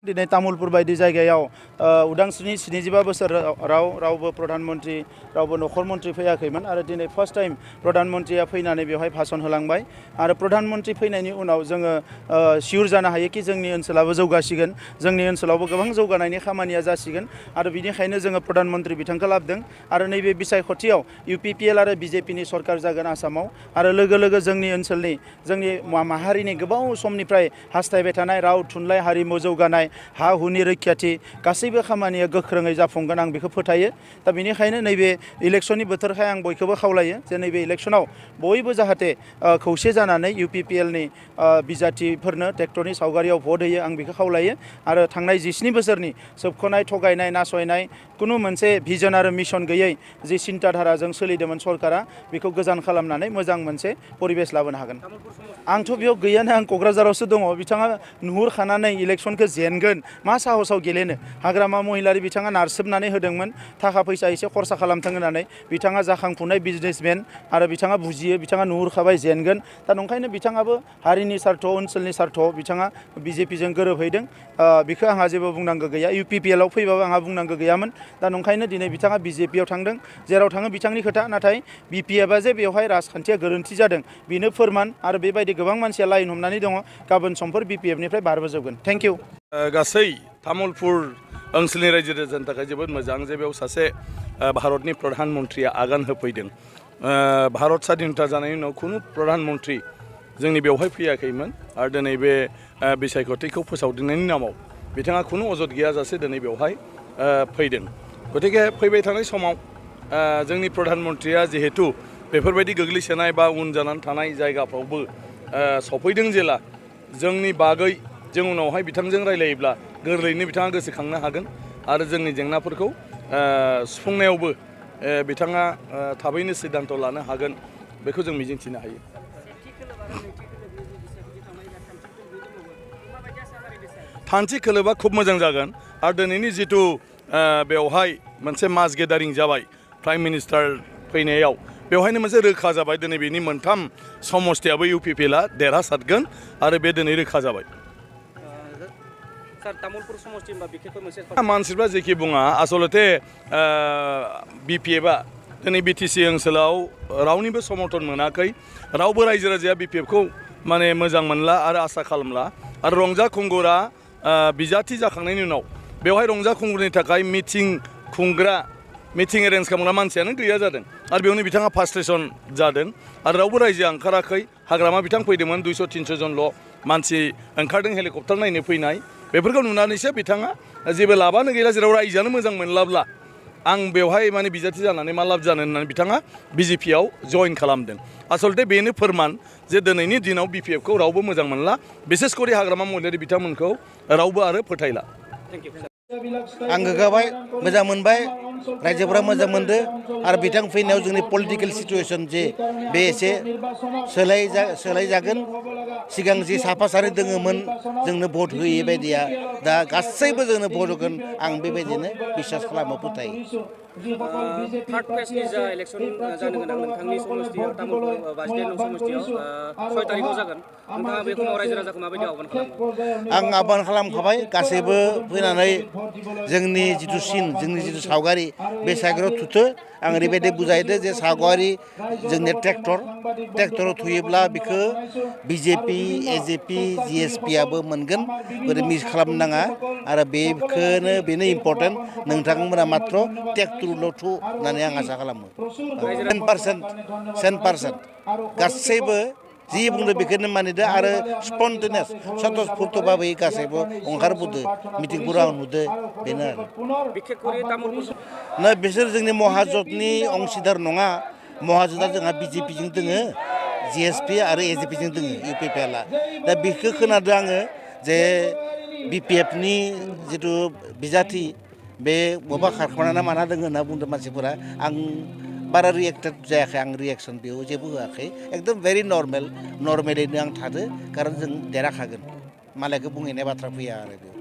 दिनै तामुलपुर बायदि जायगायाव उदांस्रिनि 75 बोसोराव रावबो प्रधानमन्त्री रावबो नखर मन्त्रि फैयाखैमोन आरो दिनै फार्स्ट टाइम प्रधानमन्त्रिया फैनानै बेवहाय भाषण होलांबाय आरो प्रधानमन्त्री फैनायनि उनाव जोङो सिउर जानो हायो कि जोंनि ओनसोलाबो जौगासिगोन जोंनि ओनसोलावबो गोबां जौगानायनि खामानिया जासिगोन आरो बिनिखायनो जोङो प्रधानमन्त्री बिथांखौ लाबोदों आरो नैबे बिसायख'थियाव UPPL आरो BJPनि सरकार जागोन आसामाव आरो लोगो लोगो जोंनि ओनसोलनि जोंनि माहारिनि गोबाव समनिफ्राय हास्थायबाय थानाय राव थुनलाइ हारिमु जौगानाय हा हुनि रैखाथि गासैबो खामानिया गोख्रोङै जाफुंगोन आं बेखौ फोथायो दा बेनिखायनो नैबे इलेक्शननि बोथोरखाय आं बयखौबो खावलायो जे नैबे इलेक्शनाव बयबो जाहाथे खौसे जानानै UPPLनि बिजाथिफोरनो ट्रेक्टरनि सावगारियाव भट होयो आं बेखौ खावलायो आरो थांनाय 17 बोसोरनि सोबख'नाय थगायनाय नासयनाय कुनु मोनसे भिजन आरो मिशन गैयै जि सिन्ताधाराजों सोलिदोंमोन सरकारा बेखौ गोजान खालामनानै मोजां मोनसे परिबेस लाबोनो हागोन आंथ' बेयाव गैयानो आं क'क्राझारावसो दङ बिथाङा नुहुरखानानै इलेक्शनखौ जेनगोन मा साहसाव गेलेनो हाग्रामा महिलारि बिथाङा नारसोबनानै होदोंमोन थाखा फैसा एसे खरसा खालामथों होननानै बिथाङा जाखांफुनाय बिजनेसमेन आरो बिथाङा बुजियो बिथाङा नुहुरखाबाय जेनगोन दा नंखायनो बिथाङाबो हारिनि सार्थ ओनसोलनि सार्थ बिथाङा BJPजों गोरोबहैदों बेखौ आंहा जेबो बुंनांगौ गैया UPPLआव फैबाबो आंहा बुंनांगौ गैयामोन दा नंखायनो दिनै बिथाङा BJPआव थांदों जेराव थाङो बिथांनि खोथा नाथाय BPFआ जे बेवहाय राजखान्थिया गोरोन्थि जादों बेनो फोरमान आरो बेबायदि गोबां मानसिया लाइन हमनानै दङ गाबोन समफोर BPFनिफ्राय बारबोजोबगोन थेंक इउ गासै तामुलपुर ओनसोलनि रायजो राजानि थाखाय जोबोद मोजां जे बेयाव सासे भारतनि प्रधानमन्त्रिया आगान होफैदों भारत स्वाधीनता जानायनि उनाव खुनु प्रधानमन्त्रि जोंनि बेवहाय फैयाखैमोन आरो दिनै बे बिसायख'थिखौ फोसावदिंनायनि नामाव बिथाङा खुनु अजद गैयाजासे दिनै बेवहाय फैदों गतिके फैबाय थानाय समाव जोंनि प्रधानमन्त्रिया जिहेतु बेफोरबायदि गोग्लैसोनाय बा उन जानानै थानाय जायगाफ्रावबो सफैदों जेला जोंनि बागै जों उनावहाय बिथांजों रायलायोब्ला गोरलैयैनो बिथाङा गोसोखांनो हागोन आरो जोंनि जेंनाफोरखौ सुफुंनायावबो बिथाङा थाबैनो सिद्धान्त लानो हागोन बेखौ जों मिजिंथिनो हायो थान्थि खोलोबा खुब मोजां जागोन आरो दिनैनि जिथु बेवहाय मोनसे मास गेदारिं जाबाय प्राइम मिनिस्टार फैनायाव बेवहायनो मोनसे रोखा जाबाय दिनै बेनि मोनथाम समस्थियाबो UPPLआ देरहासारगोन आरो बे दिनै रोखा जाबाय मानसिफ्रा जेखि बुङा आसलते BPFआ दिनै BTC ओनसोलाव रावनिबो समर्थन मोनाखै रावबो रायजो राजाया BPFखौ माने मोजां मोनला आरो आसा खालामला आरो रंजा खुंगुरा बिजाथि जाखांनायनि उनाव बेवहाय रंजा खुंगुरनि थाखाय मिटिं एरेन्ज खालामग्रा मानसियानो गैया जादों आरो बेयावनो बिथाङा फ्रास्ट्रेसन जादों आरो रावबो रायजोआ ओंखाराखै हाग्रामा बिथां फैदोंमोन 200-300 जनल' मानसि ओंखारदों हेलिकप्टार नायनो फैनाय बेफोरखौ नुनानैसो बिथाङा जेबो लाबानो गैला जेराव रायजोआनो मोजां मोनलाब्ला आं बेवहाय माने बिजाथि जानानै मा लाब जानो होननानै बिथाङा BJPआव जइन खालामदों आसलते बेनो फोरमान जे दिनैनि दिनाव BPFखौ रावबो मोजां मोनला बिसेसकरि हाग्रामा महिलारि बिथांमोनखौ रावबो आरो फोथायला आं गोग्गाबाय मोजां मोनबाय रायजोफोरा मोजां मोनदों आरो बिथां फैनायाव जोंनि पलिटिकेल सिचुएसन जे बे एसे सोलायजागोन सिगां जि साफा सानै दोङोमोन जोंनो भट होयै बायदिया दा गासैबो जोंनो भट होगोन आं बेबायदिनो बिसास खालामो फोथायो थार्ड फेजनि जा इलेक्शन जानो गोनां नोंथांनि समस्थियाव तामुलपुर 22 नं समस्थियाव 6 तारिखआव जागोन नोंथाङा बे समाव रायजो राजाखौ माबायदि आह्वान खालामो आं आह्वान खालामखाबाय गासैबो फैनानै जोंनि जिथु सिन जोंनि जिथु सावगारि बे सावगारियाव थुथो आं ओरैबायदि बुजायदो जे सावगारि जोंनि ट्रेक्टराव थुयोब्ला बेखौ BJP AJP GSPआबो मोनगोन बोरै मिस खालामनो नाङा आरो बेनो इम्पर्टेन्ट नोंथांमोना मात्र ट्रेक्टरल' थु होननानै आं आसा खालामो 100% गासैबो जि बुंदों बेखौनो मानिदो आरो स्पन्टेनियास स्वतःस्फूर्तभाबै गासैबो ओंखारबोदो मिटिंफोराव आं नुदो बेनो आरो बिसोर जोंनि महाजोतनि अंशिदार नङा महाजोता जोंहा BJPजों दोङो GSP आरो AJPजों दोङो UPPLआ दा बेखौ खोनादों आङो जे BPFनि जिथु बिजाथि बे बबेबा खारखोमाना माना दोङो होनना बुंदों मानसिफोरा आं बारा रिएक्टेड जायाखै आं रिएक्सन बेयाव जेबो होआखै एकदम भेरि नर्मेलैनो आं थादो खारन जों देरहाखागोन मालायखौ बुंहैनाय बाथ्रा फैया आरो बेयाव